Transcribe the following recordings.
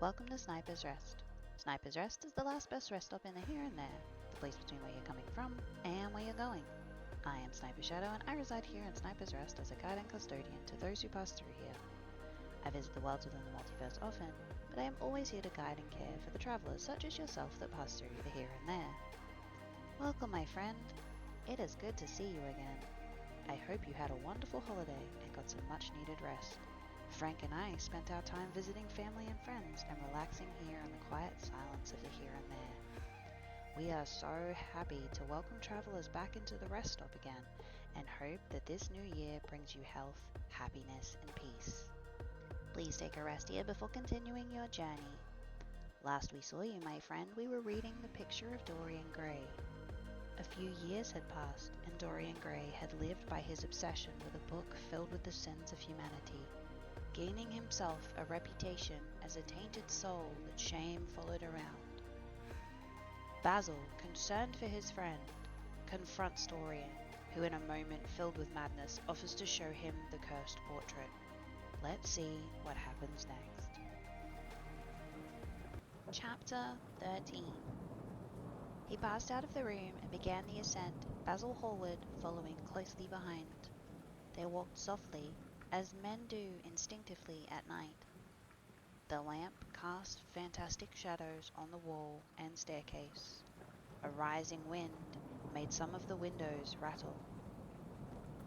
Welcome to Sniper's Rest. Sniper's Rest is the last best rest stop in the here and there, the place between where you're coming from and where you're going. I am Sniper Shadow and I reside here in Sniper's Rest as a guide and custodian to those who pass through here. I visit the worlds within the multiverse often, but I am always here to guide and care for the travellers such as yourself that pass through the here and there. Welcome, my friend. It is good to see you again. I hope you had a wonderful holiday and got some much needed rest. Frank and I spent our time visiting family and friends and relaxing here in the quiet silence of the here and there. We are so happy to welcome travelers back into the rest stop again and hope that this new year brings you health, happiness, and peace. Please take a rest here before continuing your journey. Last we saw you, my friend, we were reading The Picture of Dorian Gray. A few years had passed and Dorian Gray had lived by his obsession with a book filled with the sins of humanity, gaining himself a reputation as a tainted soul that shame followed around. Basil, concerned for his friend, confronts Dorian, who in a moment filled with madness offers to show him the cursed portrait. Let's see what happens next. Chapter 13. He passed out of the room and began the ascent, Basil Hallward following closely behind. They walked softly, as men do instinctively at night. The lamp cast fantastic shadows on the wall and staircase. A rising wind made some of the windows rattle.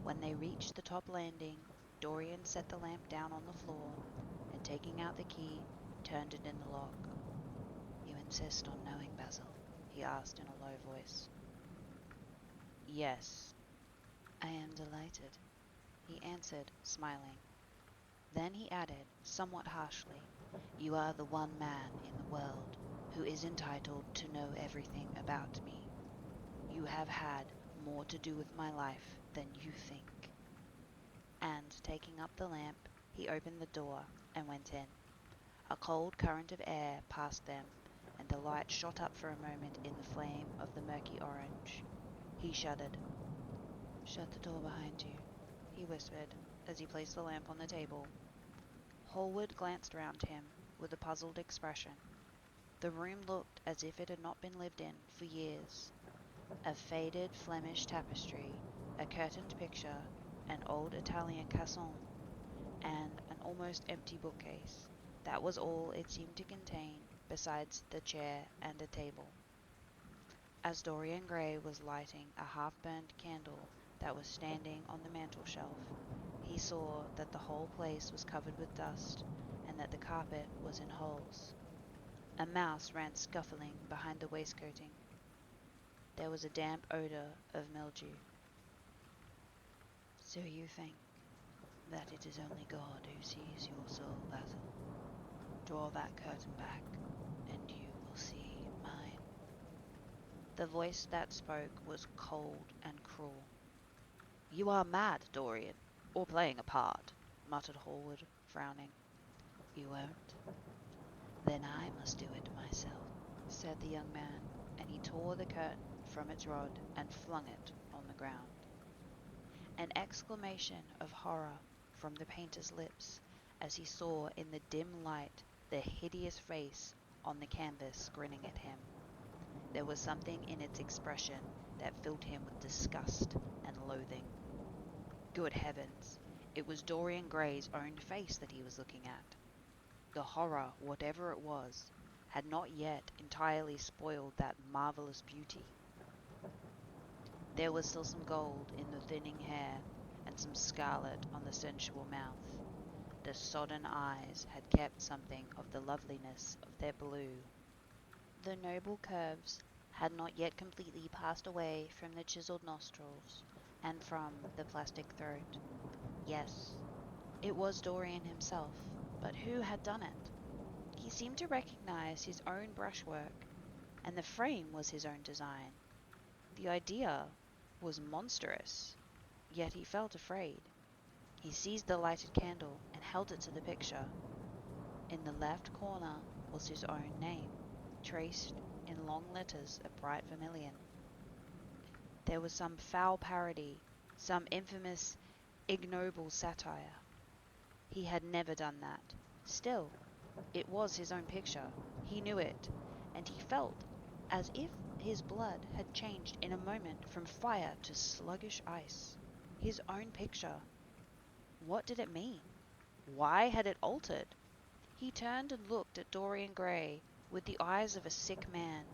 When they reached the top landing, Dorian set the lamp down on the floor and, taking out the key, turned it in the lock. "You insist on knowing, Basil?" he asked in a low voice. "Yes." "I am delighted," he answered, smiling. Then he added, somewhat harshly, "You are the one man in the world who is entitled to know everything about me. You have had more to do with my life than you think." And, taking up the lamp, he opened the door and went in. A cold current of air passed them, and the light shot up for a moment in the flame of the murky orange. He shuddered. "Shut the door behind you," he whispered, as he placed the lamp on the table. Hallward glanced round him with a puzzled expression. The room looked as if it had not been lived in for years. A faded Flemish tapestry, a curtained picture, an old Italian cassone, and an almost empty bookcase. That was all it seemed to contain, besides the chair and a table. As Dorian Gray was lighting a half-burned candle that was standing on the mantel-shelf, he saw that the whole place was covered with dust and that the carpet was in holes. A mouse ran scuffling behind the wainscoting. There was a damp odour of mildew. "So you think that it is only God who sees your soul, Basil? Draw that curtain back, and you will see mine." The voice that spoke was cold and cruel. "You are mad, Dorian, or playing a part," muttered Hallward, frowning. "You won't? Then I must do it myself," said the young man, and he tore the curtain from its rod and flung it on the ground. An exclamation of horror from the painter's lips as he saw in the dim light the hideous face on the canvas grinning at him. There was something in its expression that filled him with disgust and loathing. Good heavens! It was Dorian Gray's own face that he was looking at. The horror, whatever it was, had not yet entirely spoiled that marvellous beauty. There was still some gold in the thinning hair and some scarlet on the sensual mouth. The sodden eyes had kept something of the loveliness of their blue. The noble curves had not yet completely passed away from the chiselled nostrils and from the plastic throat. Yes, it was Dorian himself, but who had done it? He seemed to recognize his own brushwork, and the frame was his own design. The idea was monstrous, yet he felt afraid. He seized the lighted candle and held it to the picture. In the left corner was his own name, traced in long letters of bright vermilion. There was some foul parody, some infamous, ignoble satire. He had never done that. Still, It was his own picture. He knew it, and he felt as if his blood had changed in a moment from fire to sluggish ice. His own picture. What did it mean? Why had it altered? He turned and looked at Dorian Gray with the eyes of a sick man.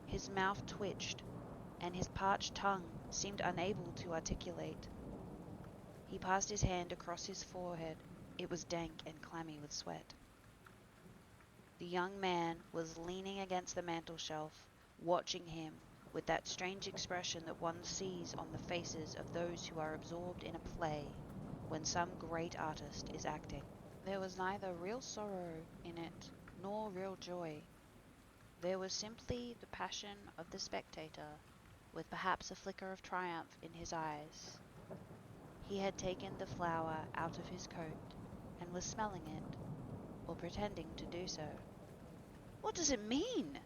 His mouth twitched, and his parched tongue seemed unable to articulate. He passed his hand across his forehead. It was dank and clammy with sweat. The young man was leaning against the mantel-shelf, watching him with that strange expression that one sees on the faces of those who are absorbed in a play when some great artist is acting. There was neither real sorrow in it nor real joy. There was simply the passion of the spectator, with perhaps a flicker of triumph in his eyes. He had taken the flower out of his coat and was smelling it, or pretending to do so. "What does it mean?"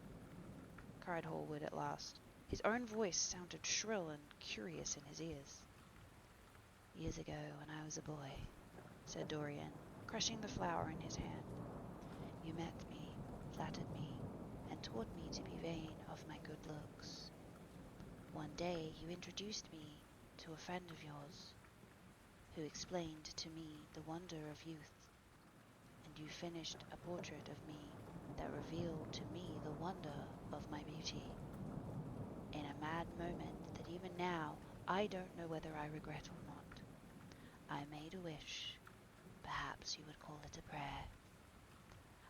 cried Hallward at last. His own voice sounded shrill and curious in his ears. "Years ago, when I was a boy," said Dorian, crushing the flower in his hand, "you met me, flattered me, and taught me to be vain of my good looks. One day you introduced me to a friend of yours, who explained to me the wonder of youth, and you finished a portrait of me that revealed to me the wonder of my beauty, in a mad moment that even now I don't know whether I regret or not. I made a wish. Perhaps you would call it a prayer."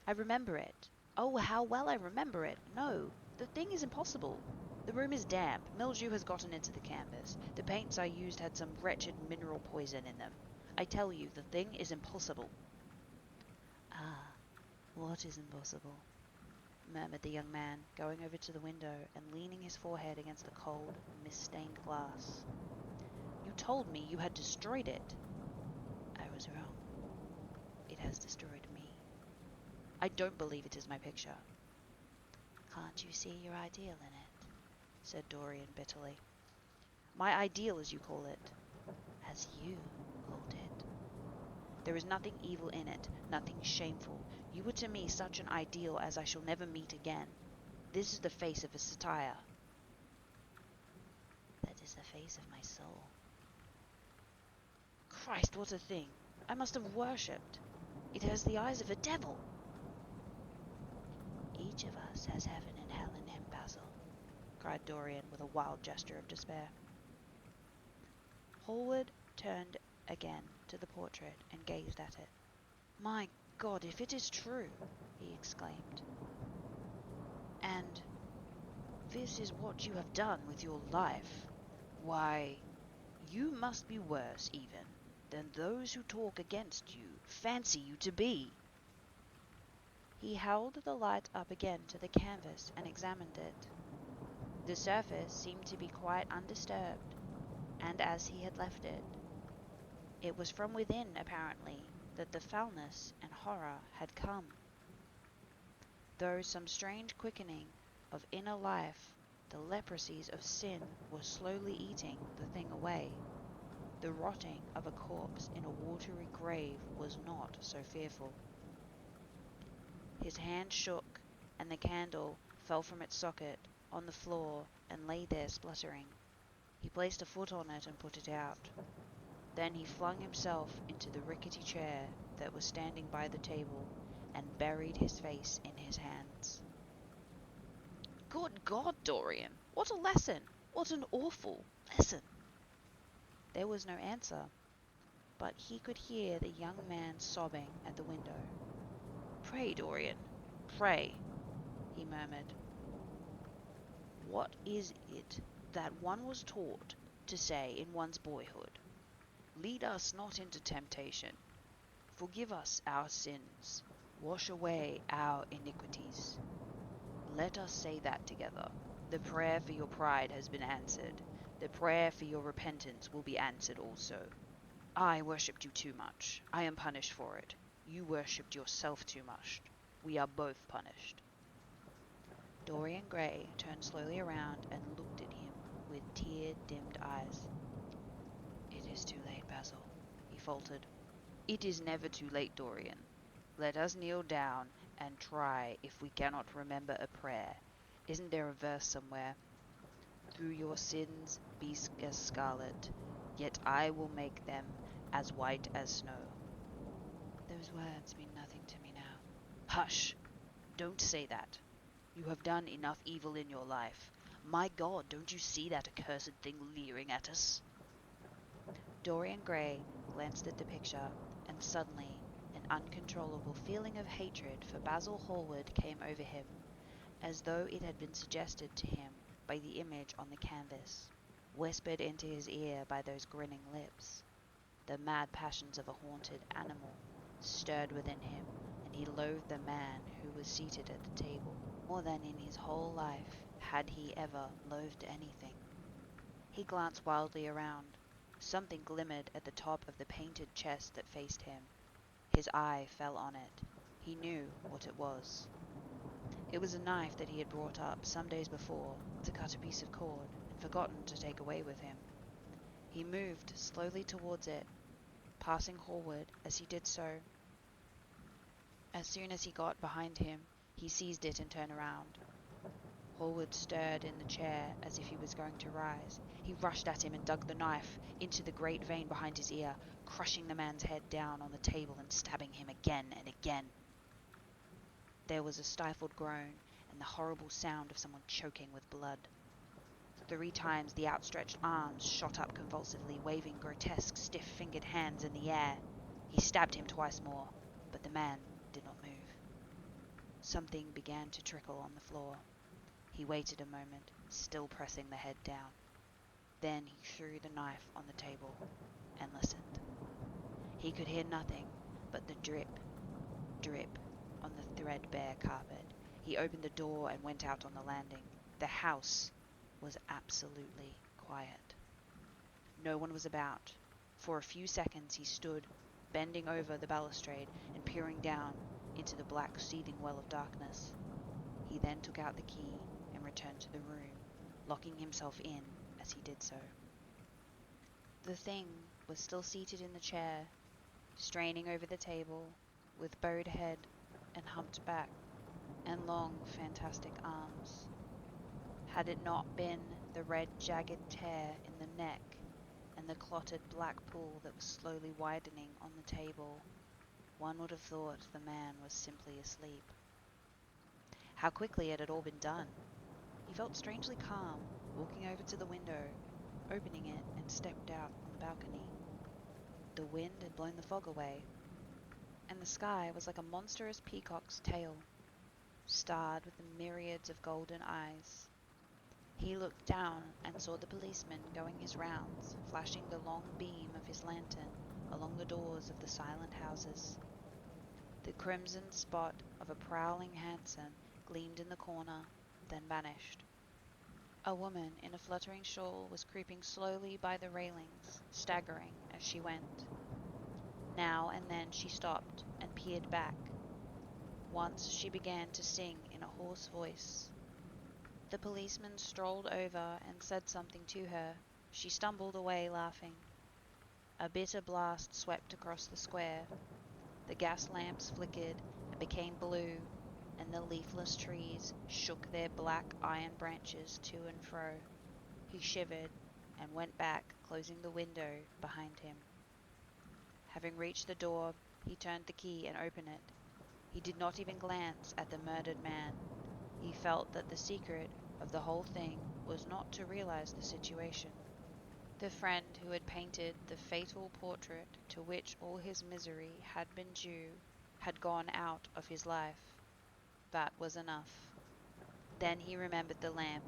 "I remember it. Oh, how well I remember it! No, the thing is impossible. The room is damp. Mildew has gotten into the canvas. The paints I used had some wretched mineral poison in them. I tell you, the thing is impossible." "Ah, what is impossible?" murmured the young man, going over to the window and leaning his forehead against the cold, mist-stained glass. "You told me you had destroyed it." "I was wrong. It has destroyed me." "I don't believe it is my picture." "Can't you see your ideal in it?" said Dorian bitterly. "My ideal, as you call it." "As you called it." "There is nothing evil in it, nothing shameful. You were to me such an ideal as I shall never meet again. This is the face of a satyr." "That is the face of my soul." "Christ, what a thing! I must have worshipped. It has the eyes of a devil." "Each of us has heaven and hell in him, Basil," cried Dorian with a wild gesture of despair. Hallward turned again to the portrait and gazed at it. "My God, if it is true!" he exclaimed. "And this is what you have done with your life! Why, you must be worse, even, than those who talk against you fancy you to be." He held the light up again to the canvas and examined it. The surface seemed to be quite undisturbed, and as he had left it. It was from within, apparently, that the foulness and horror had come. Through some strange quickening of inner life, the leprosies of sin were slowly eating the thing away. The rotting of a corpse in a watery grave was not so fearful. His hand shook, and the candle fell from its socket on the floor and lay there spluttering. He placed a foot on it and put it out. Then he flung himself into the rickety chair that was standing by the table and buried his face in his hands. "Good God, Dorian! What a lesson! What an awful lesson!" There was no answer, but he could hear the young man sobbing at the window. "Pray, Dorian, pray," he murmured. "What is it that one was taught to say in one's boyhood? Lead us not into temptation. Forgive us our sins. Wash away our iniquities. Let us say that together. The prayer for your pride has been answered. The prayer for your repentance will be answered also. I worshipped you too much. I am punished for it. You worshipped yourself too much. We are both punished." Dorian Gray turned slowly around and looked at him with tear-dimmed eyes. "It is too late, Basil," he faltered. "It is never too late, Dorian. Let us kneel down and try if we cannot remember a prayer. Isn't there a verse somewhere? Through your sins be as scarlet, yet I will make them as white as snow. Those words mean nothing to me now. Hush! Don't say that. You have done enough evil in your life. My God, don't you see that accursed thing leering at us? Dorian Gray glanced at the picture, and suddenly an uncontrollable feeling of hatred for Basil Hallward came over him, as though it had been suggested to him by the image on the canvas, whispered into his ear by those grinning lips. The mad passions of a haunted animal stirred within him, and he loathed the man who was seated at the table. More than in his whole life had he ever loathed anything. He glanced wildly around. Something glimmered at the top of the painted chest that faced him. His eye fell on it. He knew what it was. It was a knife that he had brought up some days before to cut a piece of cord and forgotten to take away with him. He moved slowly towards it, passing Hallward as he did so. As soon as he got behind him, he seized it and turned around. Hallward stirred in the chair as if he was going to rise. He rushed at him and dug the knife into the great vein behind his ear, crushing the man's head down on the table and stabbing him again and again. There was a stifled groan and the horrible sound of someone choking with blood. 3 times the outstretched arms shot up convulsively, waving grotesque, stiff-fingered hands in the air. He stabbed him twice more, but the man did not move. Something began to trickle on the floor. He waited a moment, still pressing the head down. Then he threw the knife on the table and listened. He could hear nothing but the drip, drip on the threadbare carpet. He opened the door and went out on the landing. The house was absolutely quiet. No one was about. For a few seconds he stood, bending over the balustrade and peering down into the black, seething well of darkness. He then took out the key and returned to the room, locking himself in as he did so. The thing was still seated in the chair, straining over the table, with bowed head and humped back, and long, fantastic arms. Had it not been the red, jagged tear in the neck and the clotted black pool that was slowly widening on the table, one would have thought the man was simply asleep. How quickly it had all been done! He felt strangely calm, walking over to the window, opening it, and stepped out on the balcony. The wind had blown the fog away, and the sky was like a monstrous peacock's tail, starred with the myriads of golden eyes. He looked down and saw the policeman going his rounds, flashing the long beam of his lantern along the doors of the silent houses. The crimson spot of a prowling hansom gleamed in the corner, then vanished. A woman in a fluttering shawl was creeping slowly by the railings, staggering as she went. Now and then she stopped and peered back. Once she began to sing in a hoarse voice. The policeman strolled over and said something to her. She stumbled away laughing. A bitter blast swept across the square. The gas lamps flickered and became blue, and the leafless trees shook their black iron branches to and fro. He shivered and went back, closing the window behind him. Having reached the door, he turned the key and opened it. He did not even glance at the murdered man. He felt that the secret of the whole thing was not to realize the situation. The friend who had painted the fatal portrait to which all his misery had been due had gone out of his life. That was enough. Then he remembered the lamp.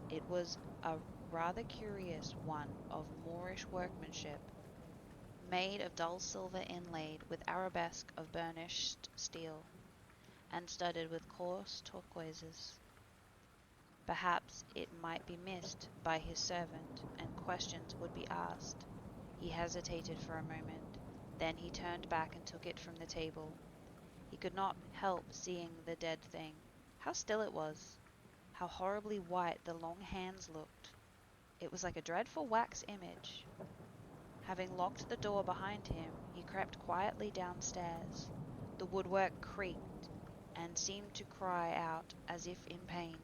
It was a rather curious one of Moorish workmanship, made of dull silver inlaid with arabesque of burnished steel, and studded with coarse turquoises. Perhaps it might be missed by his servant, and questions would be asked. He hesitated for a moment, then he turned back and took it from the table. He could not help seeing the dead thing. How still it was! How horribly white the long hands looked! It was like a dreadful wax image. Having locked the door behind him, he crept quietly downstairs. The woodwork creaked, and seemed to cry out as if in pain.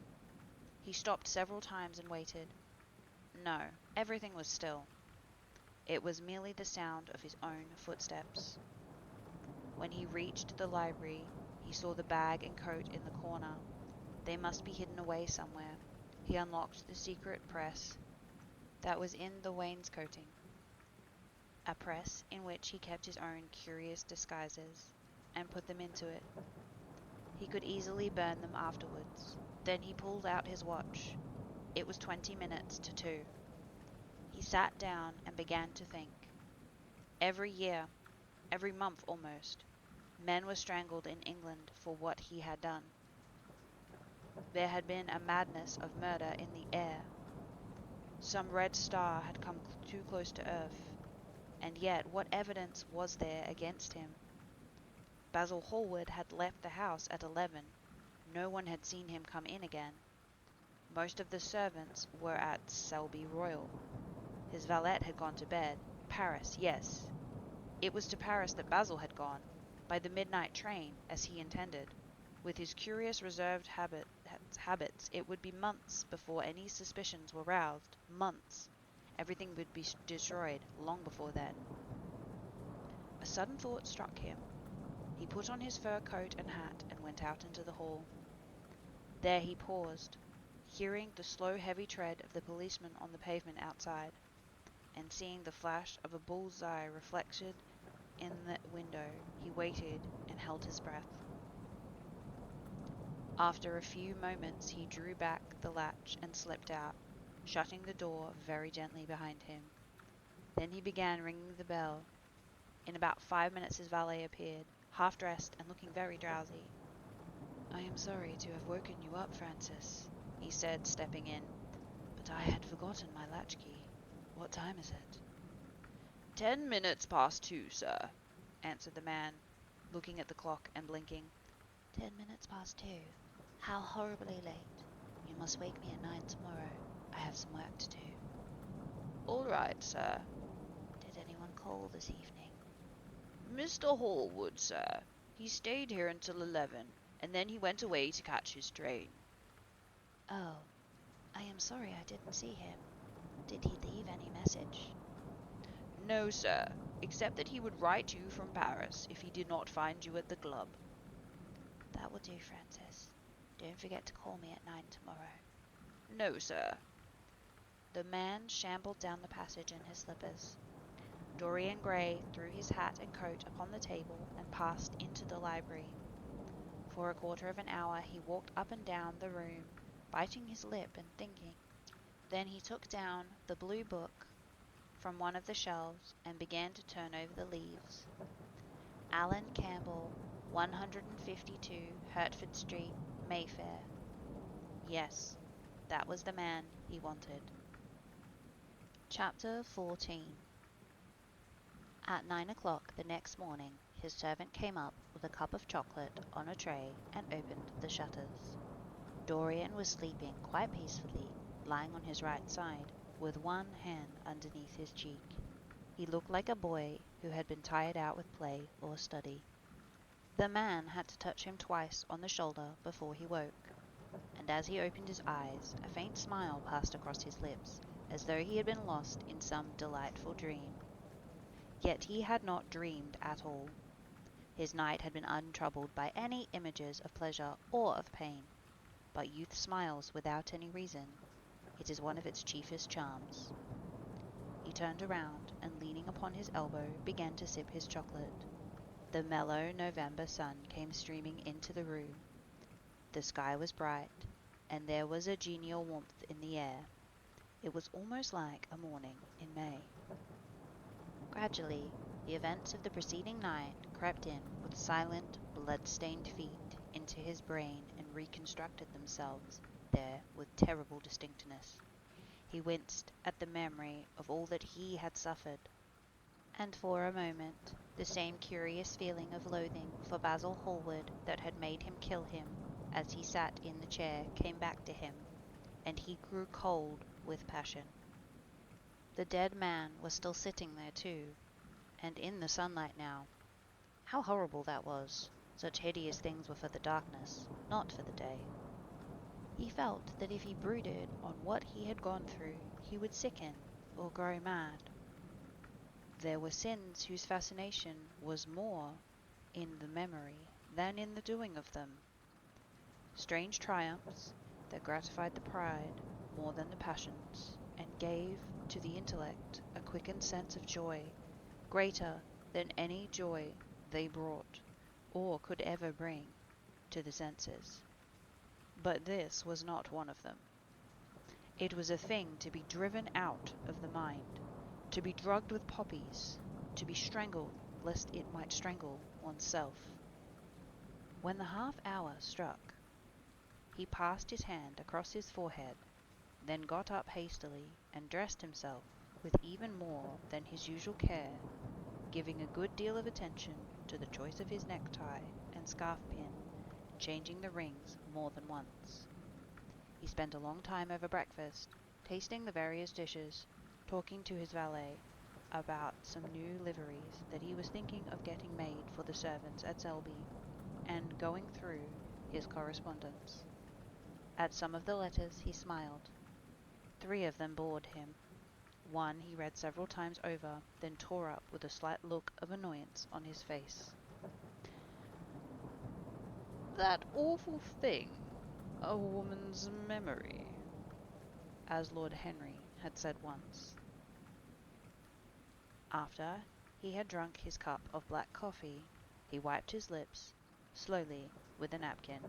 He stopped several times and waited. No, everything was still. It was merely the sound of his own footsteps. When he reached the library, he saw the bag and coat in the corner. They must be hidden away somewhere. He unlocked the secret press that was in the wainscoting, a press in which he kept his own curious disguises, and put them into it. He could easily burn them afterwards. Then he pulled out his watch. It was 20 minutes to 2. He sat down and began to think. Every year, every month almost, men were strangled in England for what he had done. There had been a madness of murder in the air. Some red star had come too close to earth, and yet what evidence was there against him? Basil Hallward had left the house at 11. No one had seen him come in again. Most of the servants were at Selby Royal. His valet had gone to bed. Paris, yes. It was to Paris that Basil had gone, by the midnight train, as he intended. With his curious reserved habits, it would be months before any suspicions were roused. Months. Everything would be destroyed long before then. A sudden thought struck him. He put on his fur coat and hat and went out into the hall. There he paused, hearing the slow, heavy tread of the policeman on the pavement outside, and seeing the flash of a bull's eye reflected in the window. He waited and held his breath. After a few moments he drew back the latch and slipped out, shutting the door very gently behind him. Then he began ringing the bell. In about 5 minutes his valet appeared, half-dressed and looking very drowsy. "I am sorry to have woken you up, Francis," he said, stepping in, "but I had forgotten my latchkey. What time is it?" 10 minutes past 2, sir," answered the man, looking at the clock and blinking. 10 minutes past 2. How horribly late. You must wake me at 9 tomorrow. I have some work to do. All right, sir. Did anyone call this evening? Mr. Hallward, sir. He stayed here until 11, and then he went away to catch his train. Oh, I am sorry I didn't see him. Did he leave any message? No, sir, except that he would write you from Paris if he did not find you at the club. That will do, Francis. Don't forget to call me at 9 tomorrow. No, sir. The man shambled down the passage in his slippers. Dorian Gray threw his hat and coat upon the table and passed into the library. For a quarter of an hour he walked up and down the room, biting his lip and thinking. Then he took down the blue book from one of the shelves and began to turn over the leaves. Alan Campbell, 152 Hertford Street, Mayfair. Yes, that was the man he wanted. Chapter 14. At 9 o'clock the next morning, his servant came up with a cup of chocolate on a tray and opened the shutters. Dorian was sleeping quite peacefully, lying on his right side, with one hand underneath his cheek. He looked like a boy who had been tired out with play or study. The man had to touch him twice on the shoulder before he woke, and as he opened his eyes, a faint smile passed across his lips, as though he had been lost in some delightful dream. Yet he had not dreamed at all. His night had been untroubled by any images of pleasure or of pain, but youth smiles without any reason. It is one of its chiefest charms. He turned around, and leaning upon his elbow, began to sip his chocolate. The mellow November sun came streaming into the room. The sky was bright, and there was a genial warmth in the air. It was almost like a morning in May. Gradually, the events of the preceding night crept in with silent, blood-stained feet into his brain and reconstructed themselves there with terrible distinctness. He winced at the memory of all that he had suffered, and for a moment the same curious feeling of loathing for Basil Hallward that had made him kill him as he sat in the chair came back to him, and he grew cold with passion. The dead man was still sitting there too, and in the sunlight now. How horrible that was! Such hideous things were for the darkness, not for the day. He felt that if he brooded on what he had gone through, he would sicken or grow mad. There were sins whose fascination was more in the memory than in the doing of them. Strange triumphs that gratified the pride more than the passions, and gave to the intellect a quickened sense of joy greater than any joy they brought, or could ever bring, to the senses. But this was not one of them. It was a thing to be driven out of the mind, to be drugged with poppies, to be strangled lest it might strangle oneself. When the half-hour struck, he passed his hand across his forehead, then got up hastily and dressed himself with even more than his usual care, giving a good deal of attention to the choice of his necktie and scarf pin, and changing the rings more than once. He spent a long time over breakfast, tasting the various dishes, talking to his valet about some new liveries that he was thinking of getting made for the servants at Selby, and going through his correspondence. At some of the letters he smiled. 3 of them bored him. One he read several times over, then tore up with a slight look of annoyance on his face. "That awful thing, a woman's memory," as Lord Henry had said once. After he had drunk his cup of black coffee, he wiped his lips, slowly, with a napkin,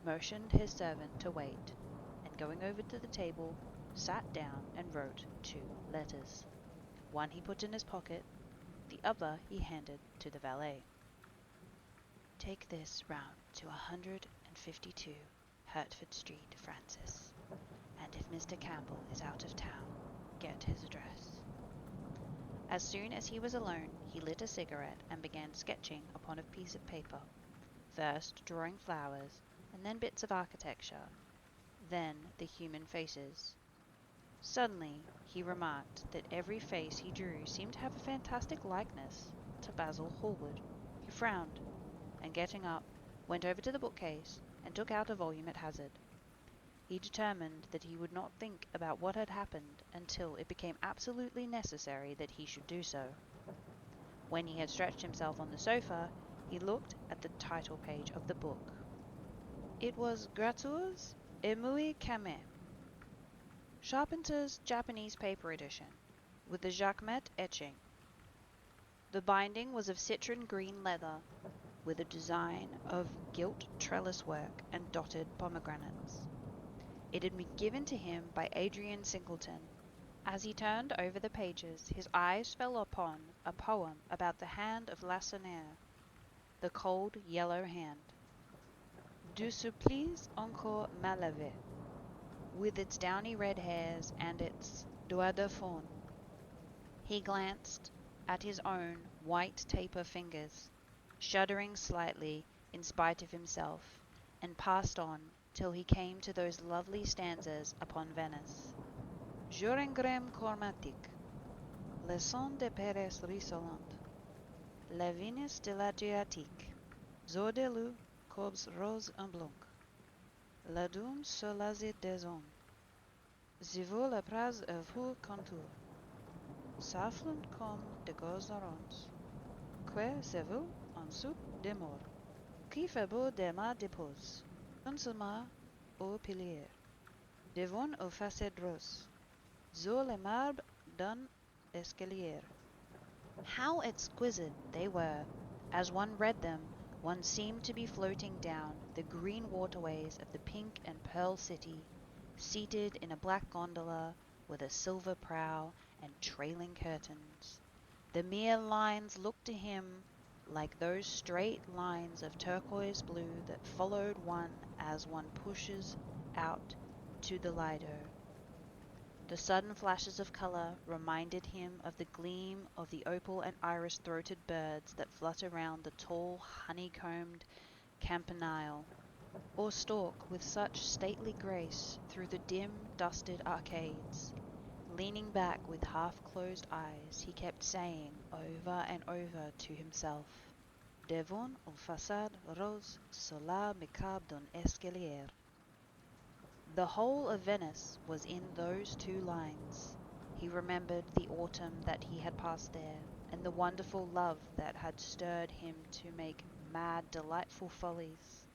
motioned his servant to wait, and going over to the table, sat down and wrote 2 letters. One he put in his pocket, the other he handed to the valet. "Take this round to 152 Hertford Street, Francis, and if Mr. Campbell is out of town, get his address." As soon as he was alone, he lit a cigarette and began sketching upon a piece of paper, first drawing flowers, and then bits of architecture, then the human faces. Suddenly he remarked that every face he drew seemed to have a fantastic likeness to Basil Hallward. He frowned, and getting up, went over to the bookcase and took out a volume at hazard. He determined that he would not think about what had happened until it became absolutely necessary that he should do so. When he had stretched himself on the sofa, he looked at the title page of the book. It was Grateurs et Mouy Camé, Charpenter's Japanese paper edition, with the Jacquemet etching. The binding was of citron green leather, with a design of gilt trellis work and dotted pomegranates. It had been given to him by Adrian Singleton. As he turned over the pages, his eyes fell upon a poem about the hand of Lacenaire, the cold yellow hand. Du supplice encore mal lavé, with its downy red hairs and its doigt de faune. He glanced at his own white taper fingers, shuddering slightly in spite of himself, and passed on till he came to those lovely stanzas upon Venice. Jurengrem chromatique, les sons de Pérez rissolant, la Venus de l'Adriatique, zor de loup, corbs roses en blanc, la dôme sur l'azide des hommes, zivou la praz à vous contour, s'affluent comme de gauze orange, que c'est vous en soupe de mort, qui fait beau des mâts dépose, un seul mât au pilier, devant aux facettes roses, sur les marbres d'un escalier. How exquisite they were! As one read them, one seemed to be floating down the green waterways of the pink and pearl city, seated in a black gondola with a silver prow and trailing curtains. The mere lines looked to him like those straight lines of turquoise blue that followed one as one pushes out to the Lido. The sudden flashes of colour reminded him of the gleam of the opal and iris-throated birds that flutter round the tall honeycombed campanile, or stalk with such stately grace through the dim, dusted arcades. Leaning back with half-closed eyes, he kept saying over and over to himself, devant une façade rose sur la macabre d'un escalier. The whole of Venice was in those two lines. He remembered the autumn that he had passed there, and the wonderful love that had stirred him to make mad, delightful follies.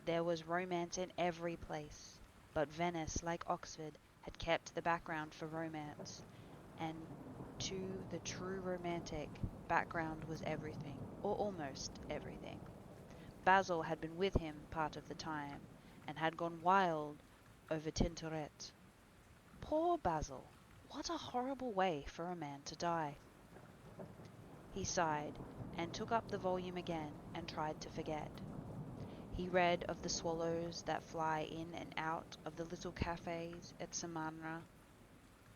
There was romance in every place, but Venice, like Oxford, had kept the background for romance, and to the true romantic, background was everything, or almost everything. Basil had been with him part of the time, and had gone wild over Tintoret. Poor Basil! What a horrible way for a man to die! He sighed, and took up the volume again, and tried to forget. He read of the swallows that fly in and out of the little cafes at Samarra,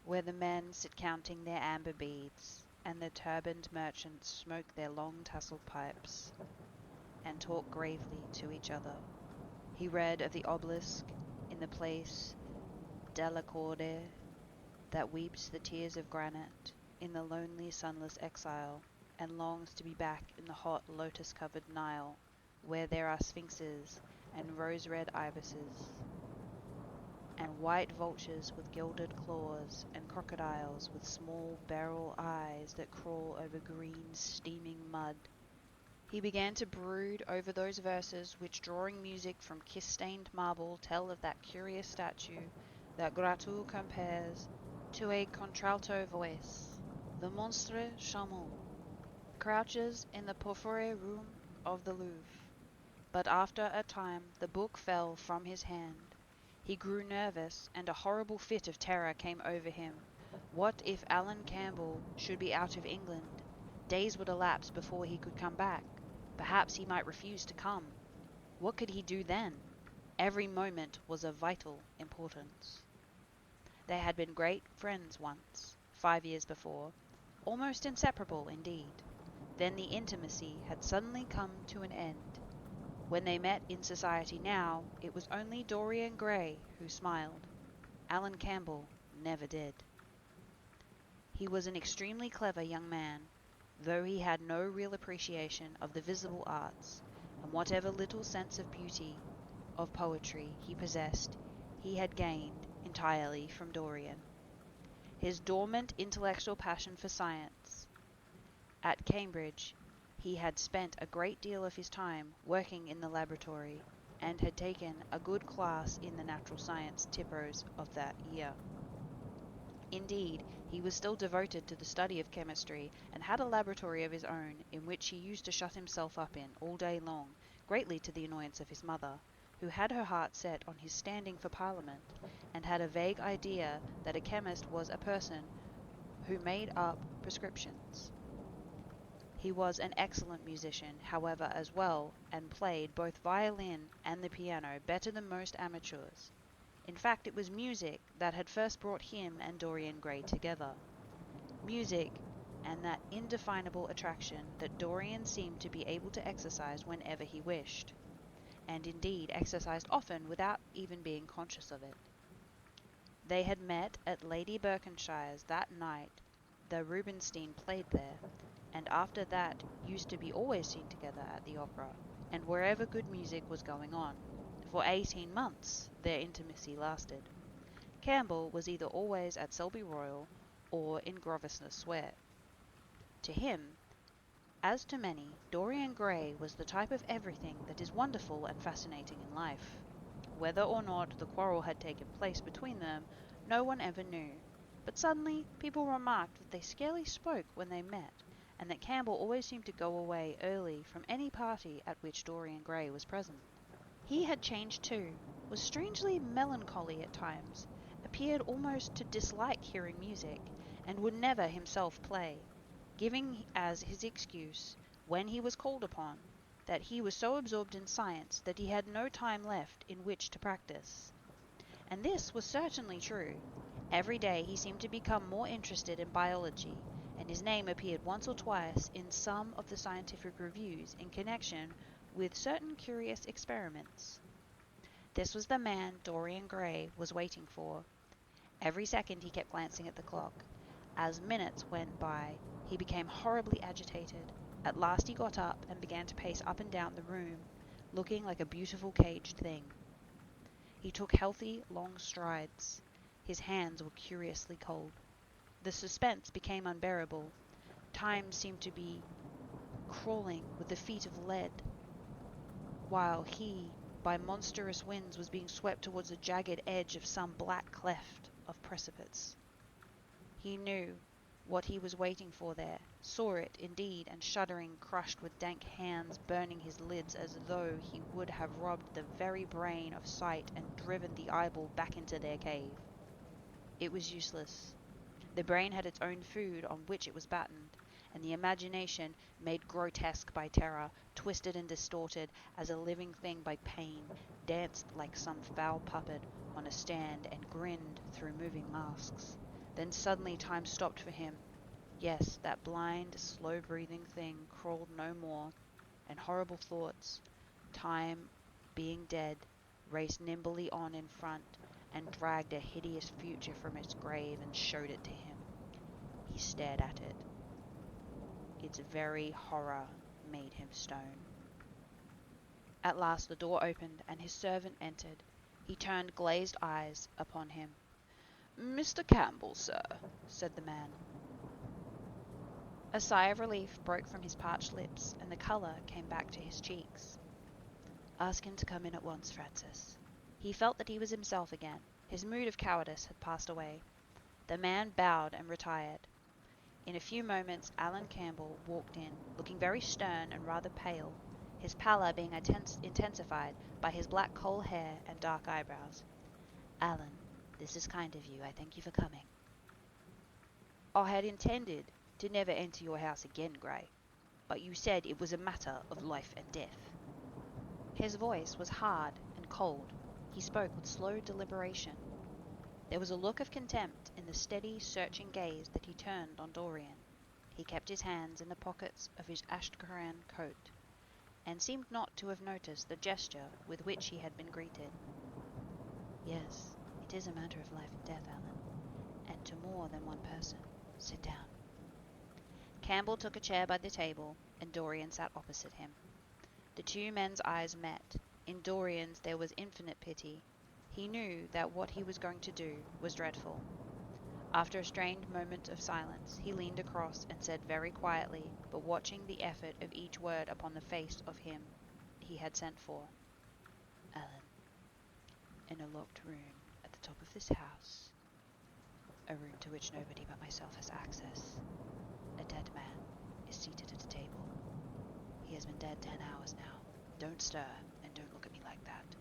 where the men sit counting their amber beads, and the turbaned merchants smoke their long tasseled pipes, and talk gravely to each other. He read of the obelisk in the Place de la Corde that weeps the tears of granite in the lonely sunless exile, and longs to be back in the hot lotus-covered Nile, where there are sphinxes and rose-red ibises, and white vultures with gilded claws, and crocodiles with small beryl eyes that crawl over green, steaming mud. He began to brood over those verses which, drawing music from kiss-stained marble, tell of that curious statue that Grattou compares to a contralto voice. The monstre charmant crouches in the porphyry room of the Louvre. But after a time the book fell from his hand. He grew nervous, and a horrible fit of terror came over him. What if Alan Campbell should be out of England? Days would elapse before he could come back. Perhaps he might refuse to come. What could he do then? Every moment was of vital importance. They had been great friends once, 5 years before, almost inseparable indeed. Then the intimacy had suddenly come to an end. When they met in society now, it was only Dorian Gray who smiled. Alan Campbell never did. He was an extremely clever young man, though he had no real appreciation of the visible arts, and whatever little sense of beauty, of poetry, he possessed, he had gained entirely from Dorian. His dormant intellectual passion for science. At Cambridge, he had spent a great deal of his time working in the laboratory, and had taken a good class in the natural science typos of that year. Indeed, he was still devoted to the study of chemistry, and had a laboratory of his own, in which he used to shut himself up in all day long, greatly to the annoyance of his mother, who had her heart set on his standing for Parliament, and had a vague idea that a chemist was a person who made up prescriptions. He was an excellent musician, however, as well, and played both violin and the piano better than most amateurs. In fact, it was music that had first brought him and Dorian Gray together. Music, and that indefinable attraction that Dorian seemed to be able to exercise whenever he wished, and indeed exercised often without even being conscious of it. They had met at Lady Berkenshire's that night. The Rubinstein played there, and after that used to be always seen together at the opera, and wherever good music was going on. For 18 months their intimacy lasted. Campbell was either always at Selby Royal or in Grosvenor Square. To him, as to many, Dorian Gray was the type of everything that is wonderful and fascinating in life. Whether or not the quarrel had taken place between them, no one ever knew, but suddenly people remarked that they scarcely spoke when they met, and that Campbell always seemed to go away early from any party at which Dorian Gray was present. He had changed too, was strangely melancholy at times, appeared almost to dislike hearing music, and would never himself play, giving as his excuse, when he was called upon, that he was so absorbed in science that he had no time left in which to practice. And this was certainly true. Every day he seemed to become more interested in biology, and his name appeared once or twice in some of the scientific reviews in connection with certain curious experiments. This was the man Dorian Gray was waiting for. Every second he kept glancing at the clock. As minutes went by, he became horribly agitated. At last he got up and began to pace up and down the room, looking like a beautiful caged thing. He took healthy, long strides. His hands were curiously cold. The suspense became unbearable. Time seemed to be crawling with the feet of lead, while he, by monstrous winds, was being swept towards the jagged edge of some black cleft of precipice. He knew what he was waiting for there, saw it, indeed, and shuddering, crushed with dank hands, burning his lids as though he would have robbed the very brain of sight and driven the eyeball back into their cave. It was useless. The brain had its own food on which it was battened, and the imagination, made grotesque by terror, twisted and distorted as a living thing by pain, danced like some foul puppet on a stand and grinned through moving masks. Then suddenly time stopped for him. Yes, that blind, slow-breathing thing crawled no more, and horrible thoughts, time being dead, raced nimbly on in front and dragged a hideous future from its grave and showed it to him. He stared at it. Its very horror made him stone. At last the door opened and his servant entered. He turned glazed eyes upon him. "Mr. Campbell, sir," said the man. A sigh of relief broke from his parched lips, and the colour came back to his cheeks. "Ask him to come in at once, Francis." He felt that he was himself again. His mood of cowardice had passed away. The man bowed and retired. In a few moments Alan Campbell walked in, looking very stern and rather pale, his pallor being intensified by his black coal hair and dark eyebrows. "Alan, this is kind of you. I thank you for coming." "I had intended to never enter your house again, Gray, but you said it was a matter of life and death." His voice was hard and cold. He spoke with slow deliberation. There was a look of contempt in the steady, searching gaze that he turned on Dorian. He kept his hands in the pockets of his Ashkaran coat, and seemed not to have noticed the gesture with which he had been greeted. "Yes, it is a matter of life and death, Alan, and to more than one person. Sit down." Campbell took a chair by the table, and Dorian sat opposite him. The two men's eyes met. In Dorian's there was infinite pity. He knew that what he was going to do was dreadful. After a strained moment of silence, he leaned across and said very quietly, but watching the effort of each word upon the face of him he had sent for, "Alan, in a locked room at the top of this house, a room to which nobody but myself has access, a dead man is seated at a table. He has been dead 10 hours now. Don't stir, and don't look at me like that.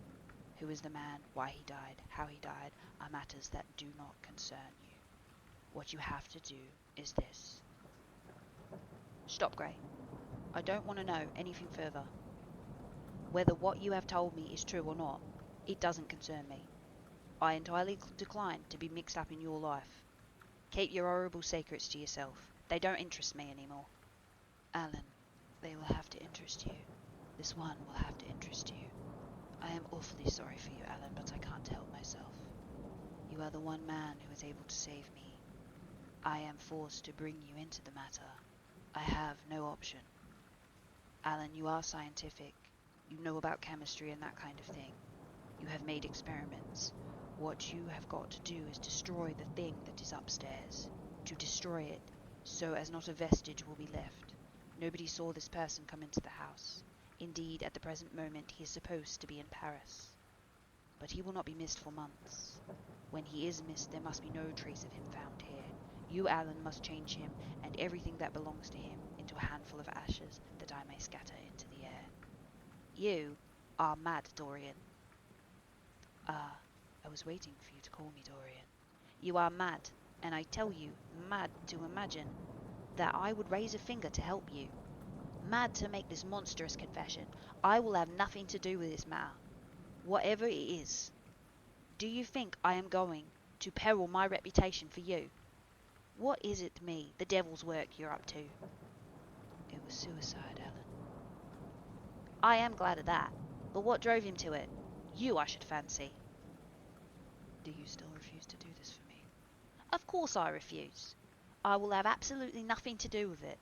Who is the man, why he died, how he died, are matters that do not concern you. What you have to do is this." "Stop, Gray. I don't want to know anything further. Whether what you have told me is true or not, it doesn't concern me. I entirely decline to be mixed up in your life. Keep your horrible secrets to yourself. They don't interest me anymore." "Alan, they will have to interest you. This one will have to interest you. I am awfully sorry for you, Alan, but I can't help myself. You are the one man who is able to save me. I am forced to bring you into the matter. I have no option. Alan, you are scientific. You know about chemistry and that kind of thing. You have made experiments. What you have got to do is destroy the thing that is upstairs. To destroy it, so as not a vestige will be left. Nobody saw this person come into the house. Indeed, at the present moment he is supposed to be in Paris. But he will not be missed for months. When he is missed, there must be no trace of him found here. You, Alan, must change him, and everything that belongs to him, into a handful of ashes that I may scatter into the air." "You are mad, Dorian." "Ah, I was waiting for you to call me Dorian." "You are mad, and I tell you, mad to imagine that I would raise a finger to help you. Mad to make this monstrous confession. I will have nothing to do with this matter, whatever it is. Do you think I am going to peril my reputation for you? What is it to me, the devil's work you're up to?" "It was suicide, Alan." "I am glad of that. But what drove him to it? You, I should fancy." "Do you still refuse to do this for me?" "Of course I refuse. I will have absolutely nothing to do with it.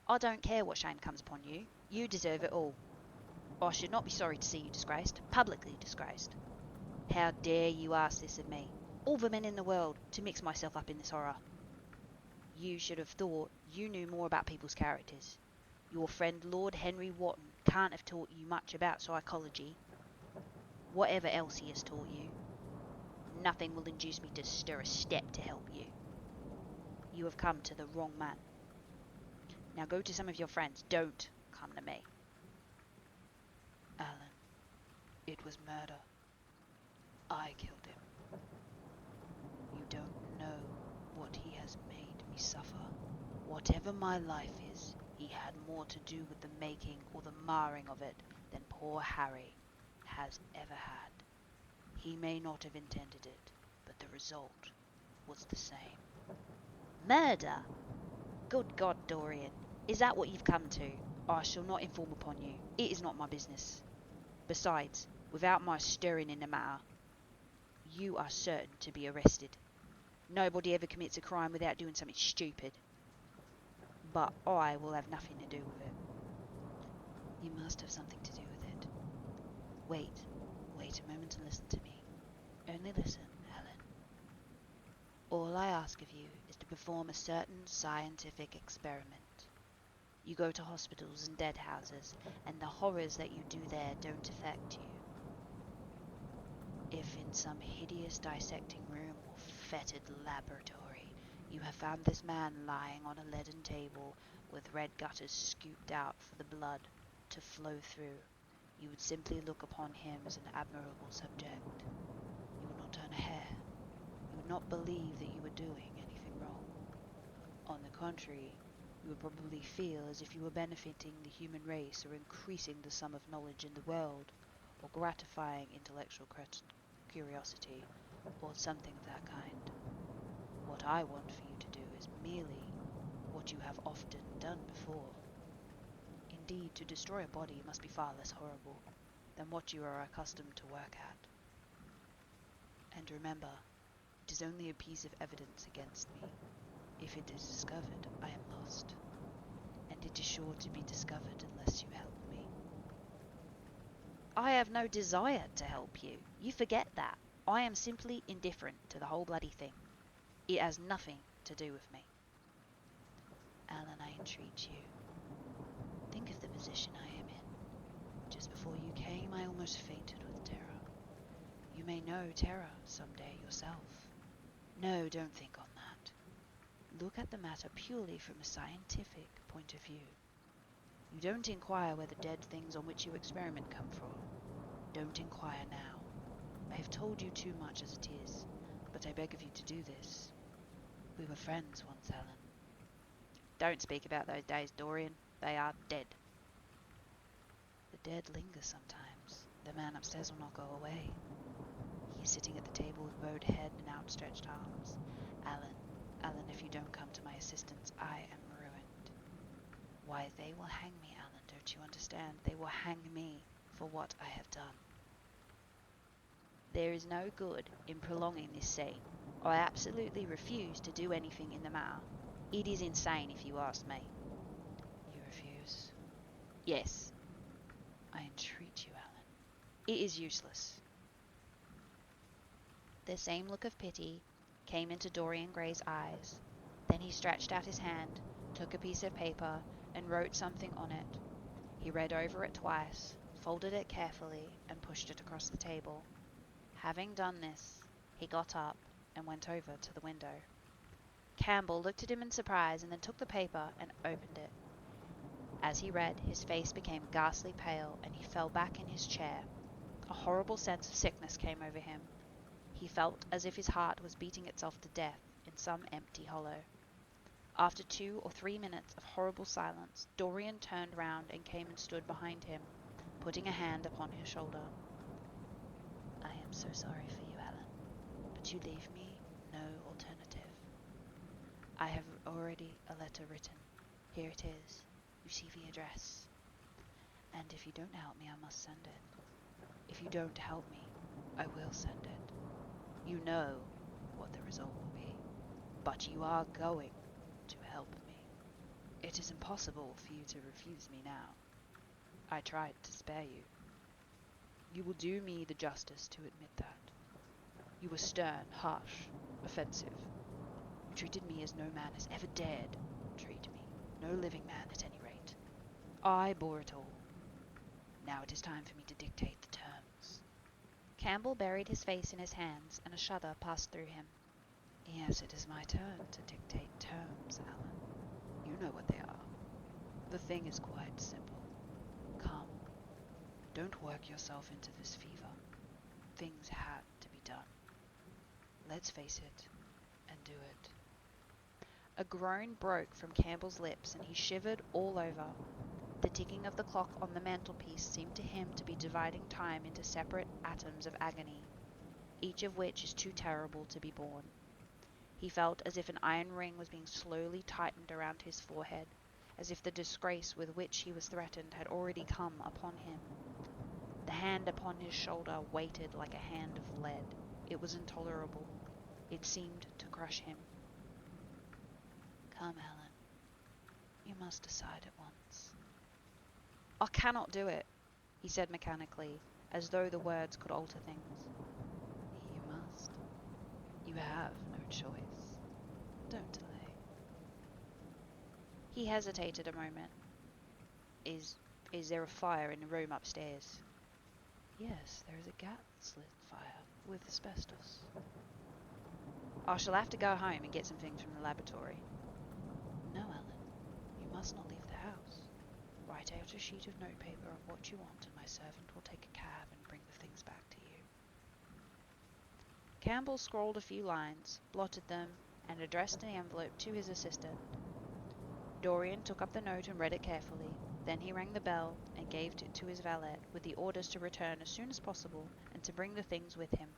I don't care what shame comes upon you. You deserve it all. I should not be sorry to see you disgraced, publicly disgraced. How dare you ask this of me, all the men in the world, to mix myself up in this horror? You should have thought you knew more about people's characters. Your friend Lord Henry Wotton can't have taught you much about psychology. Whatever else he has taught you, nothing will induce me to stir a step to help you. You have come to the wrong man. Now go to some of your friends. Don't come to me. Alan, it was murder. I killed him. You don't know what he has made me suffer. Whatever my life is, he had more to do with the making or the marring of it than poor Harry has ever had. He may not have intended it, but the result was the same. Murder? Good God, Dorian, is that what you've come to? I shall not inform upon you. It is not my business. Besides, without my stirring in the matter, you are certain to be arrested. Nobody ever commits a crime without doing something stupid. But I will have nothing to do with it. You must have something to do with it. Wait a moment and listen to me. Only listen, Helen. All I ask of you is to perform a certain scientific experiment. You go to hospitals and dead houses, and the horrors that you do there don't affect you. If in some hideous dissecting room or fetid laboratory you have found this man lying on a leaden table with red gutters scooped out for the blood to flow through, you would simply look upon him as an admirable subject. You would not turn a hair. You would not believe that you were doing anything wrong. On the contrary, you would probably feel as if you were benefiting the human race or increasing the sum of knowledge in the world, or gratifying intellectual curiosity, or something of that kind. What I want for you to do is merely what you have often done before. Indeed, to destroy a body must be far less horrible than what you are accustomed to work at. And remember, it is only a piece of evidence against me. If it is discovered, I am lost, and it is sure to be discovered unless you help me. I have no desire to help you. You forget that. I am simply indifferent to the whole bloody thing. It has nothing to do with me. Alan, I entreat you. Think of the position I am in. Just before you came, I almost fainted with terror. You may know terror someday yourself. No, don't think on that. Look at the matter purely from a scientific point of view. You don't inquire where the dead things on which you experiment come from. Don't inquire now. I have told you too much as it is, but I beg of you to do this. We were friends once, Alan. Don't speak about those days, Dorian. They are dead. The dead linger sometimes. The man upstairs will not go away. He is sitting at the table with bowed head and outstretched arms. Alan, if you don't come to my assistance, I am ruined. Why, they will hang me, Alan, don't you understand? They will hang me for what I have done. There is no good in prolonging this scene. I absolutely refuse to do anything in the matter. It is insane, if you ask me. You refuse? Yes. I entreat you, Alan. It is useless. The same look of pity came into Dorian Gray's eyes. Then he stretched out his hand, took a piece of paper, and wrote something on it. He read over it twice, folded it carefully, and pushed it across the table. Having done this, he got up and went over to the window. Campbell looked at him in surprise and then took the paper and opened it. As he read, his face became ghastly pale and he fell back in his chair. A horrible sense of sickness came over him. He felt as if his heart was beating itself to death in some empty hollow. After 2 or 3 minutes of horrible silence, Dorian turned round and came and stood behind him, putting a hand upon his shoulder. I am so sorry for you, Alan, but you leave me no alternative. I have already a letter written. Here it is. You see the address. And if you don't help me, I must send it. If you don't help me, I will send it. You know what the result will be, but you are going to help me. It is impossible for you to refuse me now. I tried to spare you. You will do me the justice to admit that. You were stern, harsh, offensive. You treated me as no man has ever dared treat me. No living man, at any rate. I bore it all. Now it is time for me to dictate the terms. Campbell buried his face in his hands, and a shudder passed through him. Yes, it is my turn to dictate terms, Alan. You know what they are. The thing is quite simple. Come. Don't work yourself into this fever. Things had to be done. Let's face it, and do it. A groan broke from Campbell's lips, and he shivered all over. The ticking of the clock on the mantelpiece seemed to him to be dividing time into separate atoms of agony, each of which is too terrible to be borne. He felt as if an iron ring was being slowly tightened around his forehead, as if the disgrace with which he was threatened had already come upon him. The hand upon his shoulder weighted like a hand of lead. It was intolerable. It seemed to crush him. Come, Alan. You must decide at once. I cannot do it, he said mechanically, as though the words could alter things. You must. You have no choice. Don't delay. He hesitated a moment. Is there a fire in the room upstairs? Yes, there is a gas-lit fire with asbestos. I shall have to go home and get some things from the laboratory. No, Alan. You must not leave the house. Write out a sheet of notepaper of what you want, and my servant will take a cab and bring the things back to you. Campbell scrawled a few lines, blotted them, and addressed the envelope to his assistant. Dorian took up the note and read it carefully. Then he rang the bell and gave it to his valet with the orders to return as soon as possible and to bring the things with him.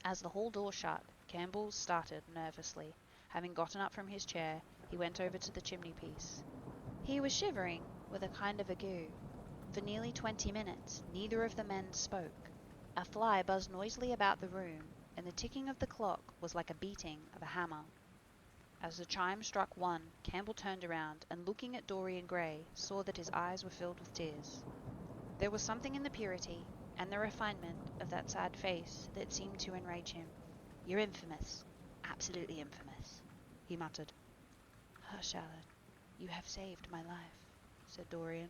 As the hall door shut, Campbell started nervously. Having gotten up from his chair, he went over to the chimney-piece. He was shivering with a kind of ague. For nearly 20 minutes, neither of the men spoke. A fly buzzed noisily about the room, and the ticking of the clock was like a beating of a hammer. As the chime struck 1, Campbell turned around, and looking at Dorian Gray, saw that his eyes were filled with tears. There was something in the purity and the refinement of that sad face that seemed to enrage him. "You're infamous, absolutely infamous," he muttered. "Hush, Alan. You have saved my life," said Dorian.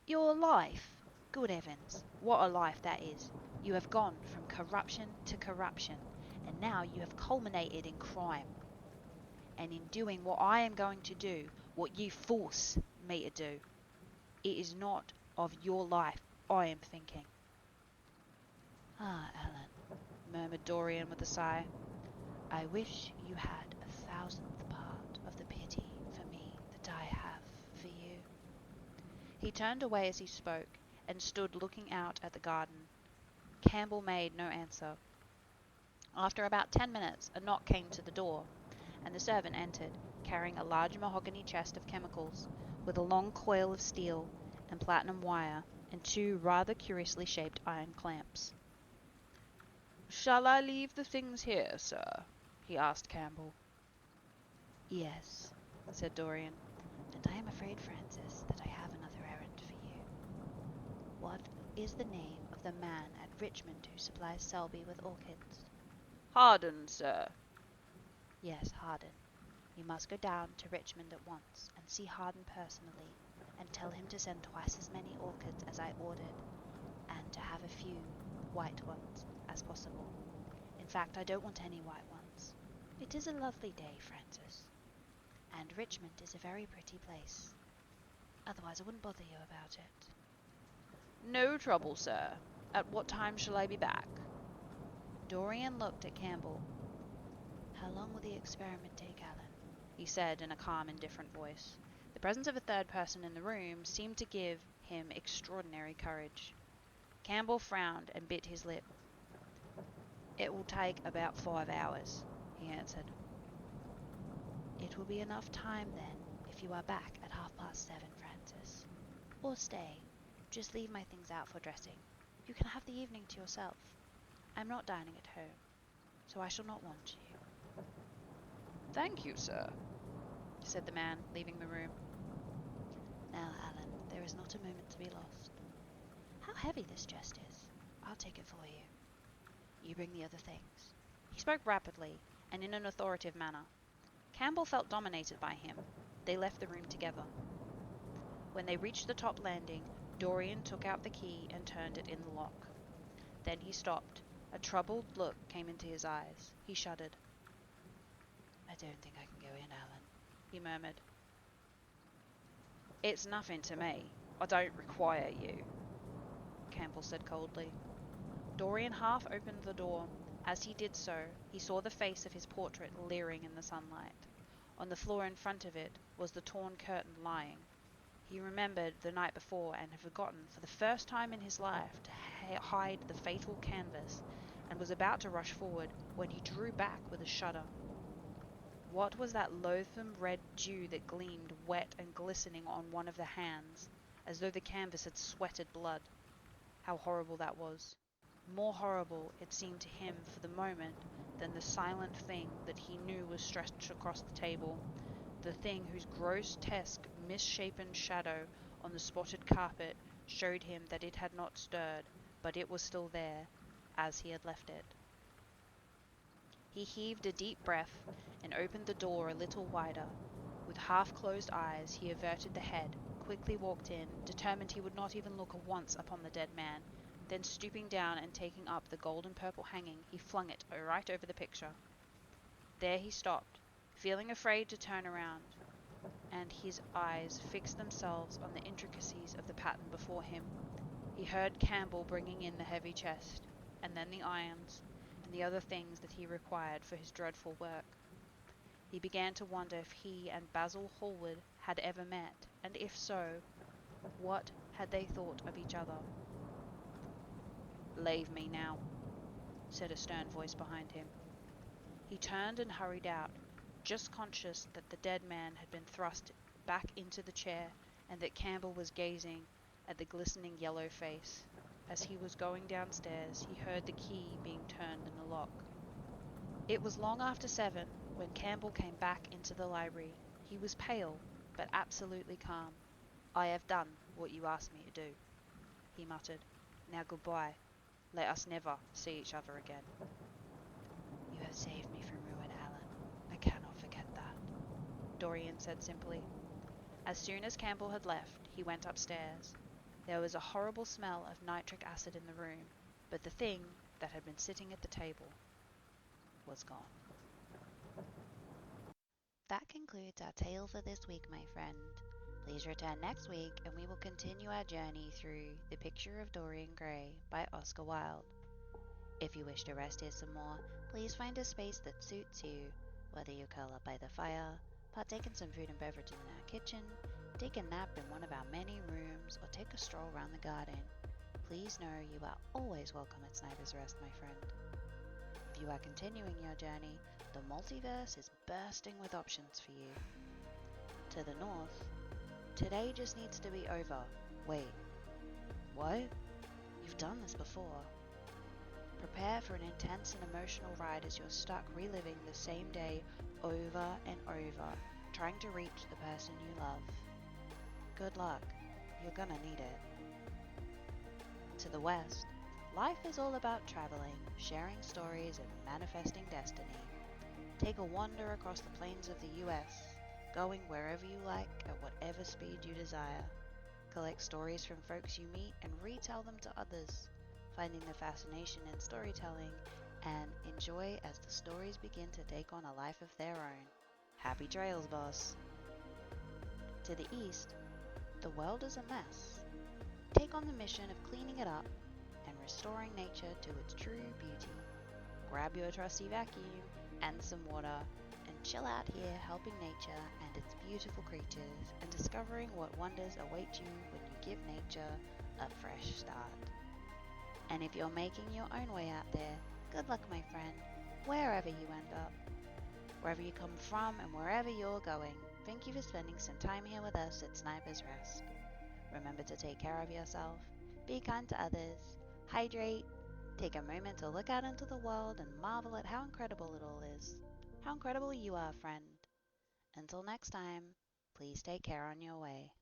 "Your life? Good heavens, what a life that is! You have gone from corruption to corruption, and now you have culminated in crime. And in doing what I am going to do, what you force me to do. It is not of your life I am thinking." "Ah, Alan," murmured Dorian with a sigh. "I wish you had 1,000th part of the pity for me that I have for you." He turned away as he spoke, and stood looking out at the garden. Campbell made no answer. After about 10 minutes, a knock came to the door, and the servant entered, carrying a large mahogany chest of chemicals, with a long coil of steel and platinum wire, and 2 rather curiously shaped iron clamps. "Shall I leave the things here, sir?" he asked Campbell. "Yes," said Dorian, "and I am afraid, Francis, that I have another errand for you. What is the name of the man at Richmond who supplies Selby with orchids?" "Harden, sir." "Yes, Harden. You must go down to Richmond at once and see Harden personally, and tell him to send twice as many orchids as I ordered, and to have a few white ones as possible. In fact, I don't want any white ones. It is a lovely day, Francis, and Richmond is a very pretty place. Otherwise I wouldn't bother you about it." "No trouble, sir. At what time shall I be back?" Dorian looked at Campbell. "How long will the experiment take, Alan?" he said in a calm, indifferent voice. The presence of a third person in the room seemed to give him extraordinary courage. Campbell frowned and bit his lip. "It will take about 5 hours," he answered. "It will be enough time, then, if you are back at 7:30, Francis. Or stay, just leave my things out for dressing. You can have the evening to yourself. I'm not dining at home, so I shall not want you." "Thank you, sir." said the man, leaving the room. Now, Alan, there is not a moment to be lost. How heavy this chest is. I'll take it for you. You bring the other things. He spoke rapidly and in an authoritative manner. Campbell felt dominated by him. They left the room together. When they reached the top landing, Dorian took out the key and turned it in the lock. Then he stopped. A troubled look came into his eyes. He shuddered. I don't think I can go in, Alan, he murmured. It's nothing to me. I don't require you, Campbell said coldly. Dorian half opened the door. As he did so, he saw the face of his portrait leering in the sunlight. On the floor in front of it was the torn curtain lying. He remembered the night before and had forgotten for the first time in his life to hide the fatal canvas, and was about to rush forward when he drew back with a shudder. What was that loathsome red dew that gleamed wet and glistening on one of the hands, as though the canvas had sweated blood? How horrible that was! More horrible, it seemed to him for the moment, than the silent thing that he knew was stretched across the table, the thing whose grotesque, misshapen shadow on the spotted carpet showed him that it had not stirred, but it was still there, as he had left it. He heaved a deep breath and opened the door a little wider. With half-closed eyes he averted the head, quickly walked in, determined he would not even look once upon the dead man. Then stooping down and taking up the gold-and-purple hanging, he flung it right over the picture. There he stopped, feeling afraid to turn around, and his eyes fixed themselves on the intricacies of the pattern before him. He heard Campbell bringing in the heavy chest, and then the irons, and the other things that he required for his dreadful work. He began to wonder if he and Basil Hallward had ever met, and if so, what had they thought of each other? "Leave me now," said a stern voice behind him. He turned and hurried out, just conscious that the dead man had been thrust back into the chair and that Campbell was gazing at the glistening yellow face. As he was going downstairs, he heard the key being turned in the lock. It was long after 7 when Campbell came back into the library. He was pale, but absolutely calm. "I have done what you asked me to do," he muttered. "Now goodbye. Let us never see each other again." You have saved me from ruin, Alan. I cannot forget that, Dorian said simply. As soon as Campbell had left, he went upstairs. There was a horrible smell of nitric acid in the room, but the thing that had been sitting at the table was gone. That concludes our tale for this week, my friend. Please return next week and we will continue our journey through The Picture of Dorian Gray by Oscar Wilde. If you wish to rest here some more, please find a space that suits you, whether you curl up by the fire, partake in some food and beverages in our kitchen, take a nap in one of our many rooms, or take a stroll around the garden. Please know you are always welcome at Sniper's Rest, my friend. If you are continuing your journey, the multiverse is bursting with options for you. To the north, today just needs to be over. Wait, what? You've done this before. Prepare for an intense and emotional ride as you're stuck reliving the same day over and over, trying to reach the person you love. Good luck, you're gonna need it. To the west, life is all about traveling, sharing stories, and manifesting destiny. Take a wander across the plains of the US, going wherever you like at whatever speed you desire. Collect stories from folks you meet and retell them to others, finding the fascination in storytelling, and enjoy as the stories begin to take on a life of their own. Happy trails, boss! To the east, the world is a mess. Take on the mission of cleaning it up and restoring nature to its true beauty. Grab your trusty vacuum and some water and chill out here helping nature and its beautiful creatures and discovering what wonders await you when you give nature a fresh start. And if you're making your own way out there, good luck, my friend, wherever you end up. Wherever you come from and wherever you're going, thank you for spending some time here with us at Sniper's Rest. Remember to take care of yourself, be kind to others, hydrate, take a moment to look out into the world and marvel at how incredible it all is. How incredible you are, friend. Until next time, please take care on your way.